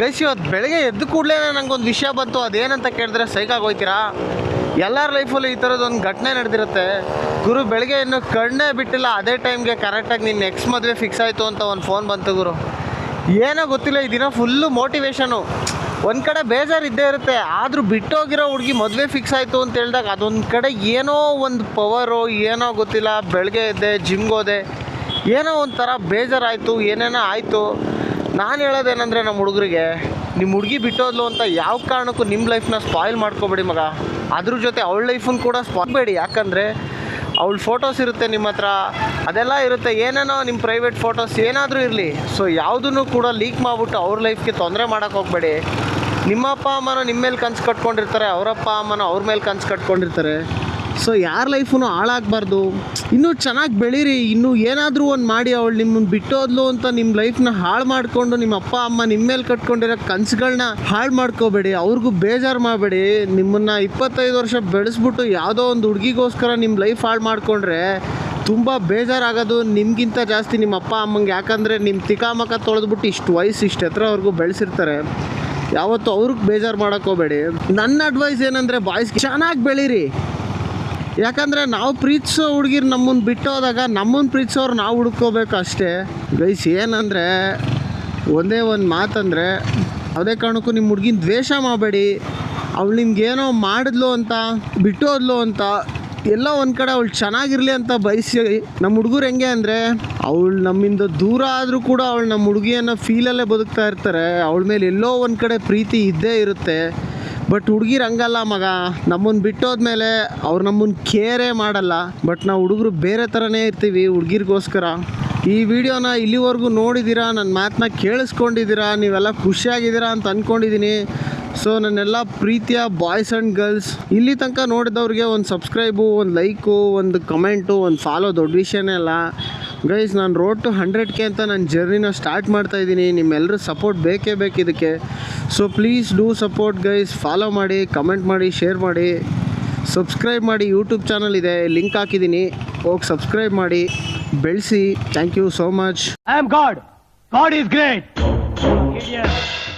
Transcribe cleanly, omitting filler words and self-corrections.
Guys, ಇವತ್ತು ಬೆಳಗ್ಗೆ ಎದ್ದು ಕೂಡಲೇ ನಂಗೊಂದು ವಿಷಯ ಬಂತು. ಅದೇನಂತ ಕೇಳಿದ್ರೆ ಸೈಕಾಗೋಯ್ತೀರಾ. ಎಲ್ಲರ ಲೈಫಲ್ಲೂ ಈ ಥರದ್ದೊಂದು ಘಟನೆ ನಡೆದಿರುತ್ತೆ. ಗುರು, ಬೆಳಗ್ಗೆ ಇನ್ನು ಕಣ್ಣೇ ಬಿಟ್ಟಿಲ್ಲ, ಅದೇ ಟೈಮ್ಗೆ ಕರೆಕ್ಟಾಗಿ ನಿನ್ನ ನೆಕ್ಸ್ಟ್ ಮದುವೆ ಫಿಕ್ಸ್ ಆಯಿತು ಅಂತ ಒಂದು ಫೋನ್ ಬಂತು ಗುರು. ಏನೋ ಗೊತ್ತಿಲ್ಲ, ಈ ದಿನ ಫುಲ್ಲು ಮೋಟಿವೇಶನು. ಒಂದು ಕಡೆ ಬೇಜಾರು ಇದ್ದೇ ಇರುತ್ತೆ, ಆದರೂ ಬಿಟ್ಟೋಗಿರೋ ಹುಡುಗಿ ಮದುವೆ ಫಿಕ್ಸ್ ಆಯಿತು ಅಂತ ಹೇಳಿದಾಗ ಅದೊಂದು ಕಡೆ ಏನೋ ಒಂದು ಪವರು, ಏನೋ ಗೊತ್ತಿಲ್ಲ. ಬೆಳಗ್ಗೆ ಎದ್ದೆ, ಜಿಮ್ಗೆ ಹೋದೆ, ಏನೋ ಒಂಥರ ಬೇಜಾರಾಯಿತು, ಏನೇನೋ ಆಯಿತು. ನಾನು ಹೇಳೋದೇನೆಂದರೆ ನಮ್ಮ ಹುಡುಗರಿಗೆ, ನಿಮ್ಮ ಹುಡುಗಿ ಬಿಟ್ಟೋದ್ಲು ಅಂತ ಯಾವ ಕಾರಣಕ್ಕೂ ನಿಮ್ಮ ಲೈಫ್ನ ಸ್ಪಾಯ್ಲ್ ಮಾಡ್ಕೋಬೇಡಿ ಮಗ. ಅದ್ರ ಜೊತೆ ಅವಳ ಲೈಫನ್ನು ಕೂಡ ಸ್ಪಾಯ್ಲ್ ಬೇಡಿ. ಯಾಕಂದರೆ ಅವಳ ಫೋಟೋಸ್ ಇರುತ್ತೆ ನಿಮ್ಮ ಹತ್ರ, ಅದೆಲ್ಲ ಇರುತ್ತೆ, ಏನೇನೋ ನಿಮ್ಮ ಪ್ರೈವೇಟ್ ಫೋಟೋಸ್ ಏನಾದರೂ ಇರಲಿ. ಸೊ ಯಾವುದನ್ನು ಕೂಡ ಲೀಕ್ ಮಾಡಿಬಿಟ್ಟು ಅವ್ರ ಲೈಫ್ಗೆ ತೊಂದರೆ ಮಾಡೋಕ್ಕೆ ಹೋಗಬೇಡಿ. ನಿಮ್ಮ ಅಪ್ಪ ಅಮ್ಮನೂ ನಿಮ್ಮ ಮೇಲೆ ಕನಸು ಕಟ್ಕೊಂಡಿರ್ತಾರೆ, ಅವರಪ್ಪ ಅಮ್ಮನೂ ಅವ್ರ ಮೇಲೆ ಕನಸು ಕಟ್ಕೊಂಡಿರ್ತಾರೆ. ಸೊ ಯಾರ ಲೈಫೂ ಹಾಳಾಗಬಾರ್ದು. ಇನ್ನೂ ಚೆನ್ನಾಗಿ ಬೆಳೀರಿ, ಇನ್ನೂ ಏನಾದರೂ ಒಂದು ಮಾಡಿ. ಅವಳು ನಿಮ್ಮನ್ನು ಬಿಟ್ಟೋದ್ಲು ಅಂತ ನಿಮ್ಮ ಲೈಫ್ನ ಹಾಳು ಮಾಡಿಕೊಂಡು ನಿಮ್ಮ ಅಪ್ಪ ಅಮ್ಮ ನಿಮ್ಮ ಮೇಲೆ ಕಟ್ಕೊಂಡಿರೋ ಕನಸುಗಳನ್ನ ಹಾಳು ಮಾಡ್ಕೋಬೇಡಿ. ಅವ್ರಿಗೂ ಬೇಜಾರು ಮಾಡಬೇಡಿ. ನಿಮ್ಮನ್ನು 25 ವರ್ಷ ಬೆಳೆಸ್ಬಿಟ್ಟು ಯಾವುದೋ ಒಂದು ಹುಡುಗಿಗೋಸ್ಕರ ನಿಮ್ಮ ಲೈಫ್ ಹಾಳು ಮಾಡಿಕೊಂಡ್ರೆ ತುಂಬ ಬೇಜಾರಾಗೋದು ನಿಮಗಿಂತ ಜಾಸ್ತಿ ನಿಮ್ಮ ಅಪ್ಪ ಅಮ್ಮಂಗೆ. ಯಾಕಂದರೆ ನಿಮ್ಮ ತಿಕಾಮಕ ತೊಳೆದ್ಬಿಟ್ಟು ಇಷ್ಟು ವಯಸ್ಸು ಇಷ್ಟು ಎತ್ತರವರೆಗೂ ಬೆಳೆಸಿರ್ತಾರೆ. ಯಾವತ್ತೂ ಅವ್ರಿಗೆ ಬೇಜಾರು ಮಾಡೋಕ್ಕೋಗಬೇಡಿ. ನನ್ನ ಅಡ್ವೈಸ್ ಏನಂದರೆ, ಬಾಯ್ಸ್ ಚೆನ್ನಾಗಿ ಬೆಳೀರಿ. ಯಾಕಂದರೆ ನಾವು ಪ್ರೀತಿಸೋ ಹುಡುಗಿರು ನಮ್ಮನ್ನು ಬಿಟ್ಟೋದಾಗ ನಮ್ಮನ್ನು ಪ್ರೀತಿಸೋರು ನಾವು ಹುಡ್ಕೋಬೇಕು ಅಷ್ಟೇ ಗೈಸ್. ಏನಂದರೆ ಒಂದೇ ಒಂದು ಮಾತಂದರೆ, ಯಾವುದೇ ಕಾರಣಕ್ಕೂ ನಿಮ್ಮ ಹುಡುಗಿನ ದ್ವೇಷ ಮಾಡಬೇಡಿ. ಅವಳು ನಿಮ್ಗೇನೋ ಮಾಡಿದ್ಲು ಅಂತ, ಬಿಟ್ಟೋದ್ಲು ಅಂತ, ಎಲ್ಲೋ ಒಂದು ಕಡೆ ಅವಳು ಚೆನ್ನಾಗಿರಲಿ ಅಂತ ಬಯಸಿ. ನಮ್ಮ ಹುಡುಗರು ಹೆಂಗೆ ಅಂದರೆ, ಅವಳು ನಮ್ಮಿಂದ ದೂರ ಆದರೂ ಕೂಡ ಅವಳು ನಮ್ಮ ಹುಡುಗಿಯನ್ನು ಫೀಲಲ್ಲೇ ಬದುಕ್ತಾ ಇರ್ತಾರೆ. ಅವಳ ಮೇಲೆ ಎಲ್ಲೋ ಒಂದು ಕಡೆ ಪ್ರೀತಿ ಇದ್ದೇ ಇರುತ್ತೆ. ಬಟ್ ಹುಡುಗಿರು ಹಂಗಲ್ಲ ಮಗ. ನಮ್ಮನ್ನು ಬಿಟ್ಟೋದ್ಮೇಲೆ ಅವ್ರು ನಮ್ಮನ್ನು ಕೇರೇ ಮಾಡಲ್ಲ. ಬಟ್ ನಾವು ಹುಡುಗರು ಬೇರೆ ಥರನೇ ಇರ್ತೀವಿ ಹುಡುಗಿರಿಗೋಸ್ಕರ. ಈ ವಿಡಿಯೋನ ಇಲ್ಲಿವರೆಗೂ ನೋಡಿದ್ದೀರಾ, ನನ್ನ ಮಾತನ್ನ ಕೇಳಿಸ್ಕೊಂಡಿದ್ದೀರಾ, ನೀವೆಲ್ಲ ಖುಷಿಯಾಗಿದ್ದೀರಾ ಅಂತ ಅಂದ್ಕೊಂಡಿದ್ದೀನಿ. ಸೊ ನನ್ನೆಲ್ಲ ಪ್ರೀತಿಯ ಬಾಯ್ಸ್ ಆ್ಯಂಡ್ ಗರ್ಲ್ಸ್, ಇಲ್ಲಿ ತನಕ ನೋಡಿದವ್ರಿಗೆ ಒಂದು ಸಬ್ಸ್ಕ್ರೈಬು, ಒಂದು ಲೈಕು, ಒಂದು ಕಮೆಂಟು, ಒಂದು ಫಾಲೋ ದೊಡ್ಡ ವಿಷಯನೇ ಅಲ್ಲ ಗೈಸ್. ನಾನು ರೋಡ್ ಟು 100K ಅಂತ ನನ್ನ ಜರ್ನಿನ ಸ್ಟಾರ್ಟ್ ಮಾಡ್ತಾಯಿದ್ದೀನಿ. ನಿಮ್ಮೆಲ್ಲರೂ ಸಪೋರ್ಟ್ ಬೇಕೇ ಬೇಕು ಇದಕ್ಕೆ. So please do support guys. Follow ಮಾಡಿ, ಕಮೆಂಟ್ ಮಾಡಿ, ಶೇರ್ ಮಾಡಿ, ಸಬ್ಸ್ಕ್ರೈಬ್ ಮಾಡಿ. ಯೂಟ್ಯೂಬ್ ಚಾನಲ್ ಇದೆ, ಲಿಂಕ್ ಹಾಕಿದ್ದೀನಿ, ಹೋಗಿ ಸಬ್ಸ್ಕ್ರೈಬ್ ಮಾಡಿ, ಬೆಳೆಸಿ. Thank you so much. I am God. God is great. Idiot.